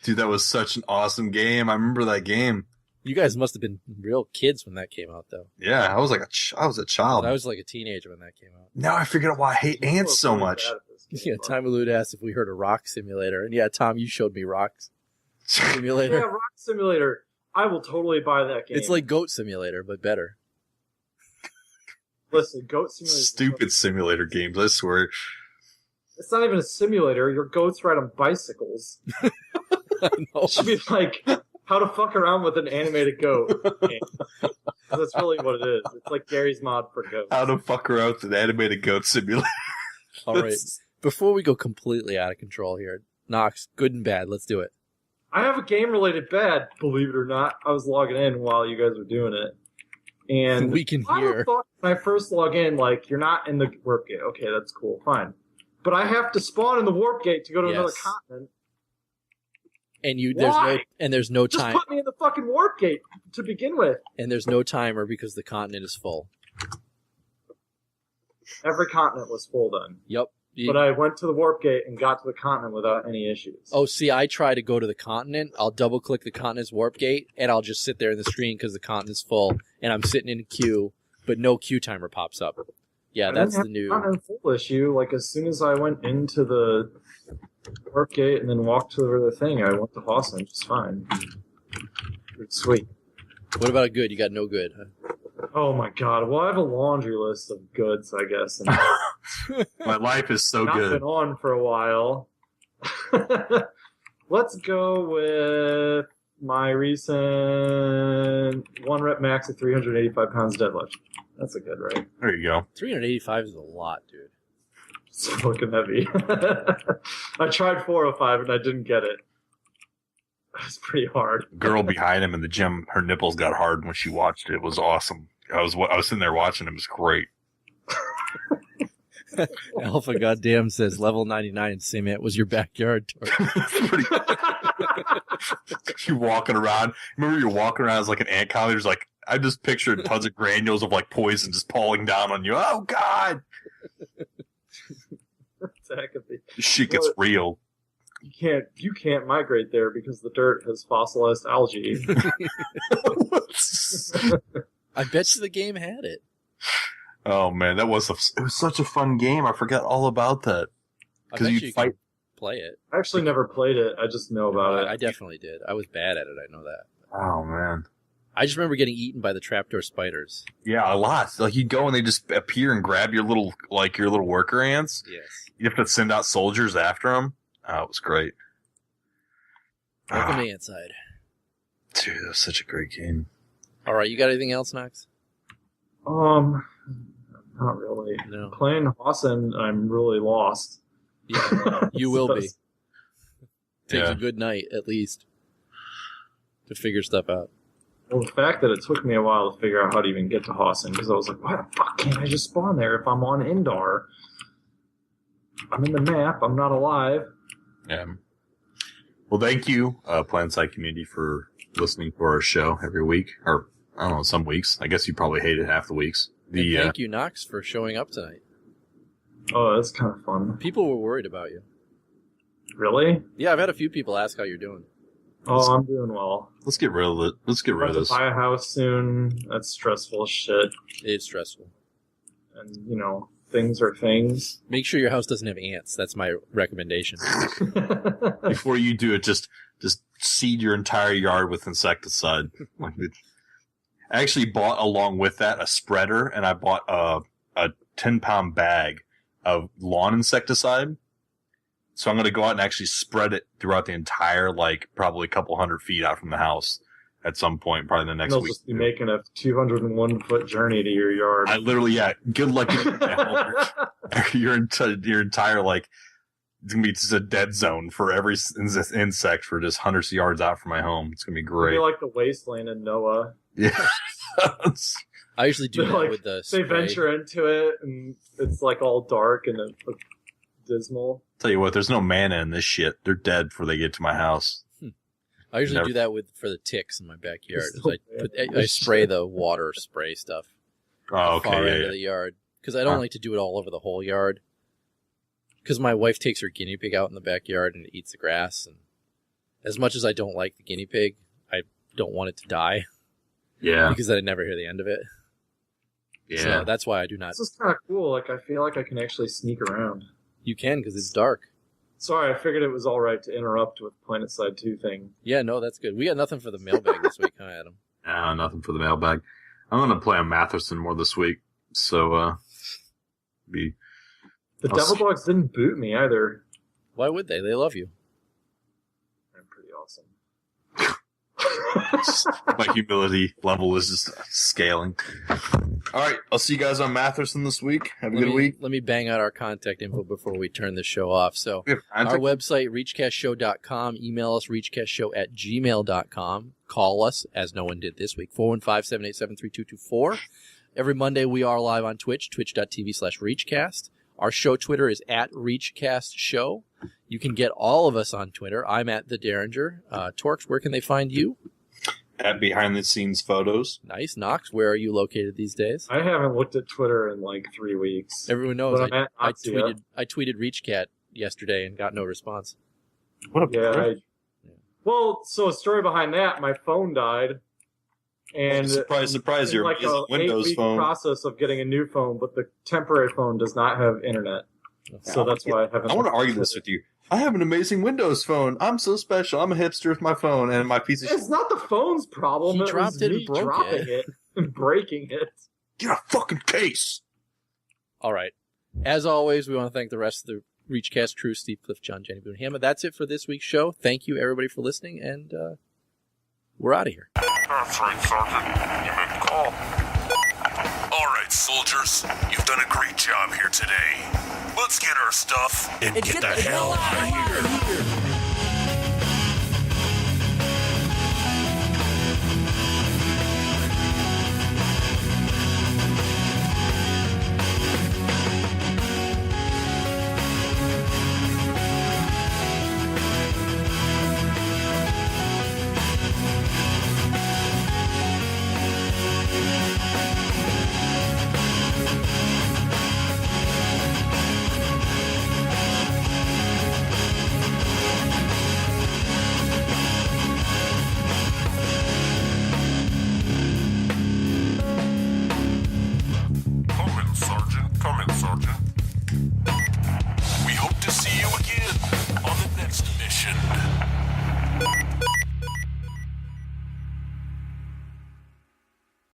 Speaker 2: dude, that was such an awesome game. I remember that game.
Speaker 3: You guys must have been real kids when that came out, though.
Speaker 2: Yeah, I was a child.
Speaker 3: I was like a teenager when that came out.
Speaker 2: Now I figured out why I hate ants so much.
Speaker 3: Yeah, Time Elude asked if we heard a rock simulator, and yeah, Tom, you showed me rock simulator.
Speaker 5: Yeah, Rock Simulator. I will totally buy that game.
Speaker 3: It's like Goat Simulator, but better.
Speaker 5: Listen, Goat Simulator.
Speaker 2: Stupid simulator games, I swear.
Speaker 5: It's not even a simulator. Your goats ride on bicycles.
Speaker 3: I know.
Speaker 5: It should be like how to fuck around with an animated goat. That's really what it is. It's like Gary's mod for goats.
Speaker 2: How to fuck around with an animated goat simulator.
Speaker 3: All right. Before we go completely out of control here, Knox, good and bad, let's do it.
Speaker 5: I have a game-related bad, believe it or not. I was logging in while you guys were doing it. And
Speaker 3: we can
Speaker 5: I
Speaker 3: hear.
Speaker 5: thought when I first log in, like, you're not in the warp gate. Okay, that's cool, fine. But I have to spawn in the warp gate to go to another continent.
Speaker 3: And
Speaker 5: Why?
Speaker 3: there's no time.
Speaker 5: Just put me in the fucking warp gate to begin with.
Speaker 3: And there's no timer because the continent is full.
Speaker 5: Every continent was full then.
Speaker 3: Yep.
Speaker 5: But I went to the warp gate and got to the continent without any issues.
Speaker 3: Oh, see, I try to go to the continent. I'll double-click the continent's warp gate, and I'll just sit there in the screen because the continent's full, and I'm sitting in a queue, but no queue timer pops up. Yeah, that's the new...
Speaker 5: Not a full issue. Like, as soon as I went into the warp gate and then walked to the thing, I went to Hossin, just fine. It's sweet.
Speaker 3: What about a good? You got no good, huh?
Speaker 5: Oh my god. Well, I have a laundry list of goods, I guess. And
Speaker 2: My life is so
Speaker 5: not
Speaker 2: good.
Speaker 5: been on for a while. Let's go with my recent 1 rep max at 385 pounds deadlift. That's a good, right?
Speaker 2: There you go.
Speaker 3: 385 is a lot, dude.
Speaker 5: It's fucking heavy. I tried 405 and I didn't get it. It's pretty hard.
Speaker 2: Girl behind him in the gym, her nipples got hard when she watched it. It was awesome. I was sitting there watching it. It was great.
Speaker 3: Alpha Goddamn says level 99 in SimAnt was your backyard.
Speaker 2: You're walking around. Remember you're walking around as like an ant colony. There's like, I just pictured tons of granules of like poison just falling down on you. Oh God.
Speaker 5: Exactly.
Speaker 2: This shit gets real.
Speaker 5: You can't migrate there because the dirt has fossilized algae.
Speaker 3: I bet you the game had it.
Speaker 2: Oh man, it was such a fun game. I forgot all about that.
Speaker 3: Because you fight, play it.
Speaker 5: I actually never played it. I just know about it.
Speaker 3: I definitely did. I was bad at it. I know that.
Speaker 2: Oh man.
Speaker 3: I just remember getting eaten by the trapdoor spiders.
Speaker 2: Yeah, a lot. Like you'd go and they just appear and grab your little worker ants.
Speaker 3: Yes.
Speaker 2: You have to send out soldiers after them. Oh, it was great.
Speaker 3: Welcome to ANTside.
Speaker 2: Dude, that was such a great game.
Speaker 3: All right, you got anything else, Knox?
Speaker 5: Not really.
Speaker 3: No.
Speaker 5: Playing Hossin, I'm really lost.
Speaker 3: Yeah, you will be. Takes
Speaker 2: Yeah.
Speaker 3: a good night, at least, to figure stuff out.
Speaker 5: Well, the fact that it took me a while to figure out how to even get to Hossin, because I was like, why the fuck can't I just spawn there if I'm on Indar? I'm in the map, I'm not alive.
Speaker 2: Yeah. Well, thank you, PlanetSide community, for listening to our show every week. Or, I don't know, some weeks. I guess you probably hate it half the weeks.
Speaker 3: And thank you, Knox, for showing up tonight.
Speaker 5: Oh, that's kind of fun.
Speaker 3: People were worried about you.
Speaker 5: Really?
Speaker 3: Yeah, I've had a few people ask how you're doing.
Speaker 5: Oh, I'm doing well.
Speaker 2: Let's get rid of it. Let's get rid of this.
Speaker 5: Buy a house soon. That's stressful as shit.
Speaker 3: It's stressful.
Speaker 5: And, things are things.
Speaker 3: Make sure your house doesn't have ants. That's my recommendation.
Speaker 2: Before you do it, just seed your entire yard with insecticide. I actually bought along with that a spreader, and I bought a 10-pound bag of lawn insecticide. So I'm going to go out and actually spread it throughout the entire, like, probably a couple 100 feet out from the house at some point, probably the next
Speaker 5: You'll
Speaker 2: week.
Speaker 5: just be making a 201-foot journey to your yard.
Speaker 2: I literally, yeah, good luck getting your entire, like, it's going to be just a dead zone for every insect for just hundreds of yards out from my home. It's going to be great.
Speaker 5: It'll be like the wasteland in Noah.
Speaker 2: Yeah.
Speaker 3: I usually do that
Speaker 5: Like,
Speaker 3: with the
Speaker 5: they
Speaker 3: spray.
Speaker 5: venture into it, and it's like all dark and dismal.
Speaker 2: Tell you what, there's no mana in this shit. They're dead before they get to my house.
Speaker 3: I usually
Speaker 2: Never-
Speaker 3: do that for the ticks in my backyard.
Speaker 5: It's
Speaker 3: is I spray the water spray stuff
Speaker 2: Oh, okay,
Speaker 3: far
Speaker 2: yeah,
Speaker 3: end
Speaker 2: yeah.
Speaker 3: of the yard because I don't like to do it all over the whole yard. Because my wife takes her guinea pig out in the backyard and it eats the grass, and as much as I don't like the guinea pig, I don't want it to die
Speaker 2: Yeah,
Speaker 3: because then I never hear the end of it.
Speaker 2: yeah.
Speaker 3: So that's why I do not.
Speaker 5: This is kind of cool. Like, I feel like I can actually sneak around.
Speaker 3: You can because it's dark.
Speaker 5: Sorry, I figured it was all right to interrupt with PlanetSide 2 thing.
Speaker 3: Yeah, no, that's good. We got nothing for the mailbag this week, huh, Adam?
Speaker 2: Nothing for the mailbag. I'm going to play on Matherson more this week, so be
Speaker 5: The
Speaker 2: I'll
Speaker 5: Devil
Speaker 2: see.
Speaker 5: Dogs didn't boot me either.
Speaker 3: Why would they? They love you.
Speaker 5: I'm pretty awesome.
Speaker 2: my humility level is just scaling. All right, I'll see you guys on Matherson this week. Have a good week.
Speaker 3: Let me bang out our contact info before we turn the show off. So
Speaker 2: Yeah,
Speaker 3: our website, reachcastshow.com. Email us, reachcastshow@gmail.com. Call us, as no one did this week, 415-787-3224. Every Monday we are live on Twitch, twitch.tv/reachcast. Our show Twitter is @ReachCastShow. You can get all of us on Twitter. I'm at the Deringer. Torkz, where can they find you?
Speaker 2: At behind the scenes photos.
Speaker 3: Nice. Knox, where are you located these days?
Speaker 5: I haven't looked at Twitter in like 3 weeks.
Speaker 3: Everyone knows
Speaker 5: But I'm at
Speaker 3: I
Speaker 5: Natsia.
Speaker 3: tweeted ReachCat yesterday and got no response.
Speaker 2: What a
Speaker 5: Yeah. Well, so a story behind that, my phone died. And
Speaker 2: surprise, surprise!
Speaker 5: in
Speaker 2: Your
Speaker 5: like
Speaker 2: amazing
Speaker 5: a
Speaker 2: Windows
Speaker 5: 8-week
Speaker 2: phone.
Speaker 5: process of getting a new phone, but the temporary phone does not have internet. So that's why I haven't.
Speaker 2: I want to
Speaker 5: looked
Speaker 2: argue
Speaker 5: at
Speaker 2: this
Speaker 5: it.
Speaker 2: with you. I have an amazing Windows phone. I'm so special. I'm a hipster with my phone and my piece of shit.
Speaker 5: It's not the phone's problem.
Speaker 3: He
Speaker 5: It
Speaker 3: dropped
Speaker 5: was
Speaker 3: it and
Speaker 5: me
Speaker 3: broke
Speaker 5: dropping it and breaking it.
Speaker 2: Get a fucking case.
Speaker 3: All right. As always, we want to thank the rest of the ReachCast crew, Steve, Cliff, John, Jenny, Boone, Hammer. That's it for this week's show. Thank you, everybody, for listening, and we're out of here.
Speaker 8: That's right, Sergeant. You made the call. All right, soldiers. You've done a great job here today. Let's get our stuff and get the hell out of here. Come in, Sergeant. Come in, Sergeant. We hope to see you again on the next mission.